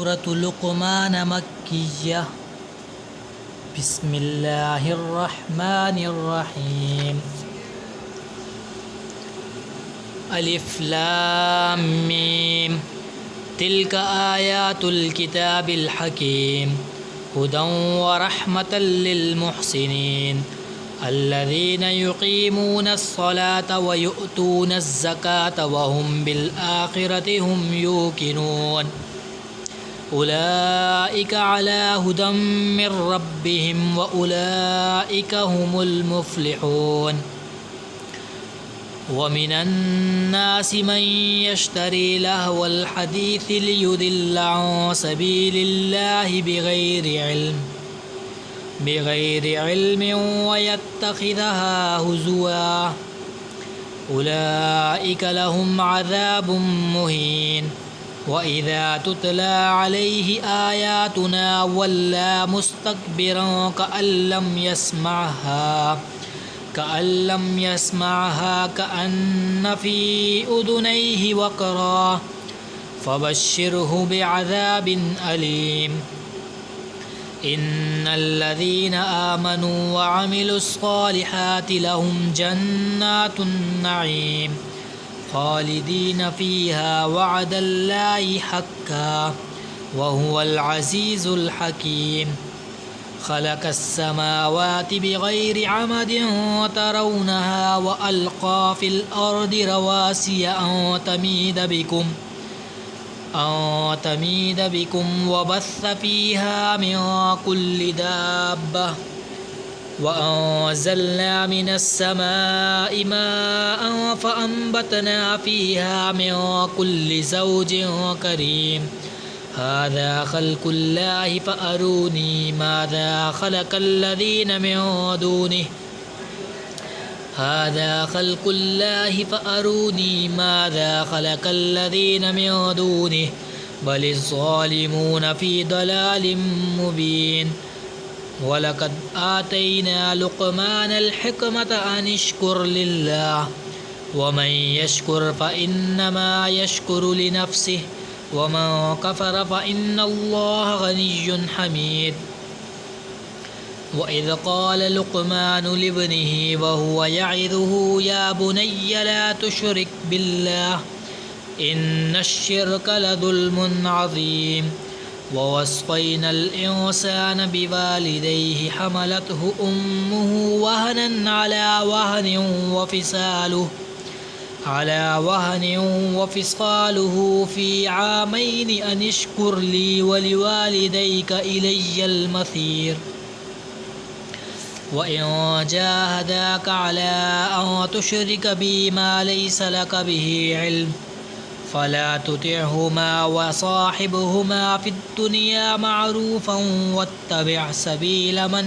सूरतुल लुक़मान मक्किय्यह। बिस्मिल्लाहिर्रहमानिर्रहीम। अलिफ लाम मीम। तिल्क आयातुल किताबिल हकीम हुदन व रहमतल लिल मुहसिनीन अल्लज़ीना युक़ीमूनस्सलाता व युअतूनज़्ज़काता व हुम बिल आखिरति हुम यूक़िनून। उलाइका अला हुदम मिर रब्बिहिम व उलाइका हुमुल मुफ़्लिहून। व मिनन्नासि मन यश्तरी लहवल हदीथि लियुदिल्ल अन सबीलिल्लाहि बिगैरि इल्मिन व यत्तखिज़हा हुज़ुवा। उलाइका लहुम अज़ाबुम मुहीन। व इज़ा तुतला अलैहि आयातुना वल्ला मुस्तक्बिरन कअन लम यस्मअहा कअन्न फ़ी उज़ुनैहि वक़रा फ़बश्शिरहु बिअज़ाबिन अलीम। इन्नल्लज़ीना आमनू व अमिलुस्सालिहाति लहुम जन्नातुन नईम ख़ालिदीन फ़ीहा वअदल्लाहि हक्का व हुवल अज़ीज़ुल हकीम। खलक़स्समावाति बिगैरि अमदिन तरौनहा व अलक़ा फ़िल अर्दि रवासिय अन तमीद बिकुम व बस्स फ़ीहा मिन कुल्लि दाब्बह व अंज़लना मिनस्समाइ माअन फ़अंबतना फ़ीहा मिन कुल्लि ज़ौजिन करीम। हाज़ा ख़ल्क़ुल्लाहि फ़अरूनी माज़ा ख़लक़ल्लज़ीना मिन दूनिहि। हाज़ा ख़ल्क़ुल्लाहि फ़अरूनी माज़ा ख़लक़ल्लज़ीना मिन दूनिहि बलिज़्ज़ालिमून फ़ी ضलालिम मुबीन। वलक़द आतैना लुक़मानल हिकमत अनिश्कुर लिल्लाह वमन यश्कुर फ़इन्नमा यश्कुरु लिनफ़्सिहि वमन कफ़र फ़इन्नल्लाह गनिय्युन हमीद। वइज़ क़ाल लुक़मानु लिब्निहि वहुव यइज़ुहु या बुनय्य ला तुश्रिक बिल्लाह इन्नश्शिर्क लज़ुल्मुन अज़ीम। ववस्सैनल इंसाना बिवालिदैहि हमलतहु उम्मुहु वहनन अला वहनिन वफ़िसालुहु फ़ी आमैनि अनिश्कुर ली वलिवालिदैक इलय्यल मसीर। वइन जाहदाक अला अन तुश्रिक बी मा लैस लक बिही इल्म फ़ला तुतिअहुमा वसाहिबहुमा फ़िद्दुनिया मअरूफ़न वत्तबिअ सबील मन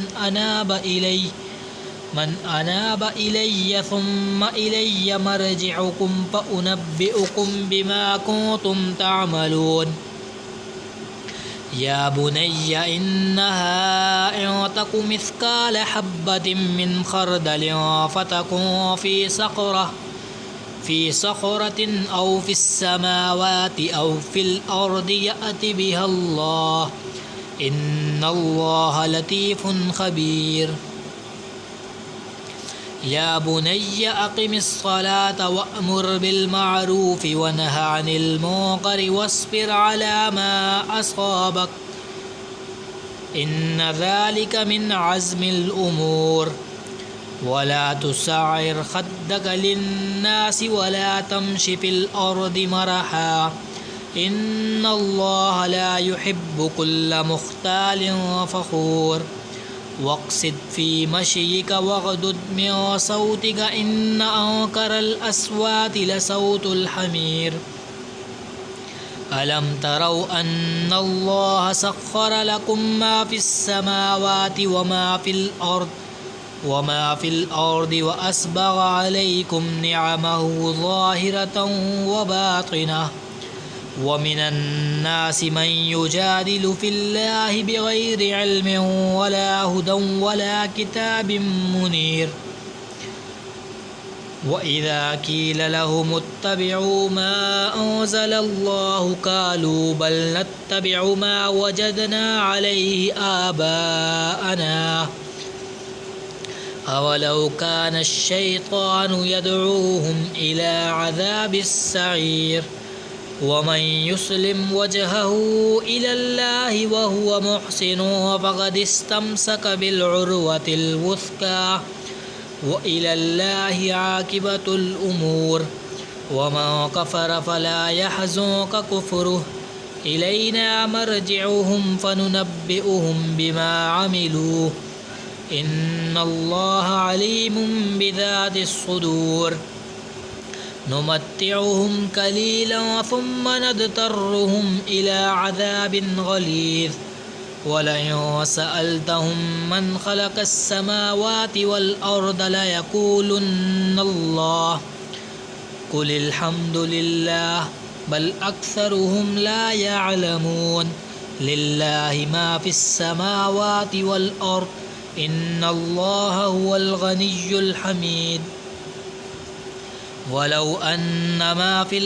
अनाब इलय्य सुम्म इलय्य मर्जिउकुम फ़उनब्बिउकुम बिमा कुन्तुम तअमलून। या बुनय्य इन्नहा इन तक मिस्काल हब्बतिन मिन खर्दलिन फ़तकुन फ़ी सख़रतिन औ फ़िस्समावाति औ फ़िल अर्दि यअति बिहल्लाह इन्नल्लाह लतीफ़ुन ख़बीर। या बुनय्य अक़िमिस्सलात वअमुर बिल्मअरूफ़ि वनह अनिल मुनकरि वस्बिर अला मा असाबक इन्न ज़ालिक मिन अज़्मिल उमूर। वला तुसअ्इर ख़द्दक लिन्नासि वला तमशि फ़िल अर्दि मरहा इन्नल्लाह ला युहिब्बु कुल्ल मुख्तालिन फ़ख़ूर। वक़्सिद फ़ी मश्यिक वग़्दुद मिन सौतिक इन्न अंकरल अस्वाति लसौतुल हमीर। अलम तरौ अन्नल्लाह सख़्ख़र लकुम मा फ़िस्समावाति वमा फ़िल अर्दि व अस्बग़ अलैकुम निअमहु ज़ाहिरतन व बातिनह। व मिनन्नासि मन युजादिलु फ़िल्लाहि बिगैरि इल्मिन वला हुदन वला किताबिन मुनीर। وإذا قيل لهم اتبعوا ما أنزل الله قالوا بل نتبع ما وجدنا عليه آباءنا أولو كان الشيطان يدعوهم إلى عذاب السعير ومن يسلم وجهه إلى الله وهو محسن فقد استمسك بالعروة الوثقى وإلى الله عاقبة الأمور ومن كفر فلا يحزنك كفره إلينا مرجعهم فننبئهم بما عملوا إن الله عليم بذات الصدور نمتعهم قليلا ثم نضطرهم إلى عذاب غليظ ولئن سألتهم من خلق السماوات والأرض ليقولن الله قل الحمد لله بل أكثرهم لا يعلمون لله ما في السماوات والأرض إن الله هو الغني الحميد ولو أن ما في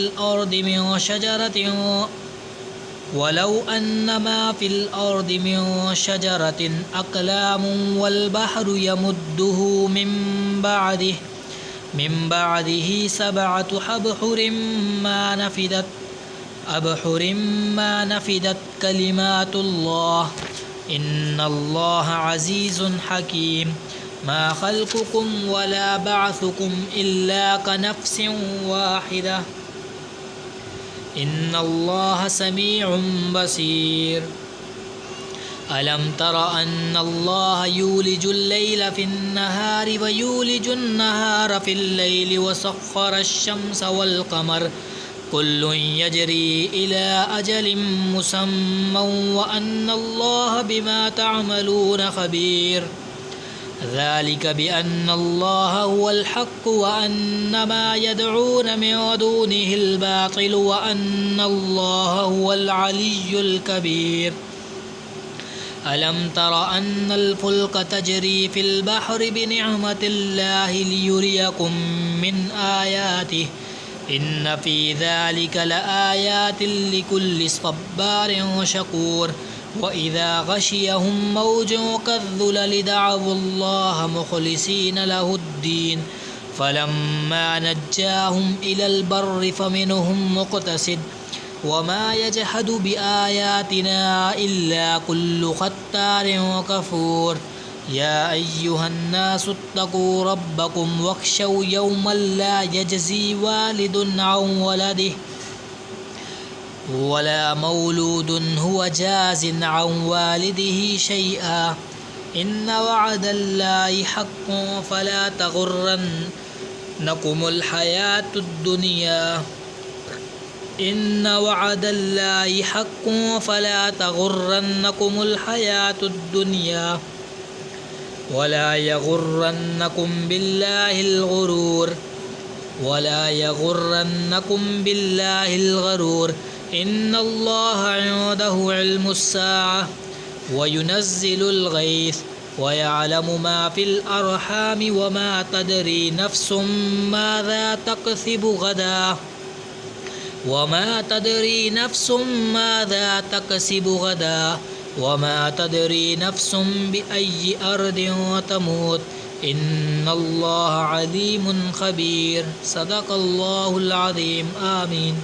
الأرض من شجرة أقلام والبحر يمده من بعده 7 أبحر ما نفدت كلمات الله إن الله عزيز حكيم ما خلقكم ولا بعثكم إلا كنفس واحدة إن الله سميع بصير ألم تر أن الله يولج الليل في النهار ويولج النهار في الليل وسخر الشمس والقمر كل يجري إلى أجل مسمى وأن الله بما تعملون خبير ذلك بأن الله هو الحق وأن ما يدعون من دونه الباطل وأن الله هو العلي الكبير ألم تر أن الفلك تجري في البحر بنعمة الله ليريكم من آياته إن في ذلك لآيات لكل صبار شكور وإذا غشيهم موج كالظلل دعوا الله مخلصين له الدين فلما نجاهم إلى البر فمنهم مقتصد وما يجحد بآياتنا إلا كل ختار كفور يا أيها الناس اتقوا ربكم واخشوا يوما لا يجزي والد عن ولده ولا مولود هو جاز عن والده شيئا إن وعد الله حق فلا تغرنكم الحياة الدنيا إن وعد الله حق فلا تغرنكم الحياة الدنيا ولا يغرنكم بالله الغرور إن الله عنده علم الساعة وينزل الغيث ويعلم ما في الأرحام وما تدري نفس ماذا تكسب غدا وما تدري نفس بأي أرض تموت إن الله عليم خبير صدق الله العظيم آمين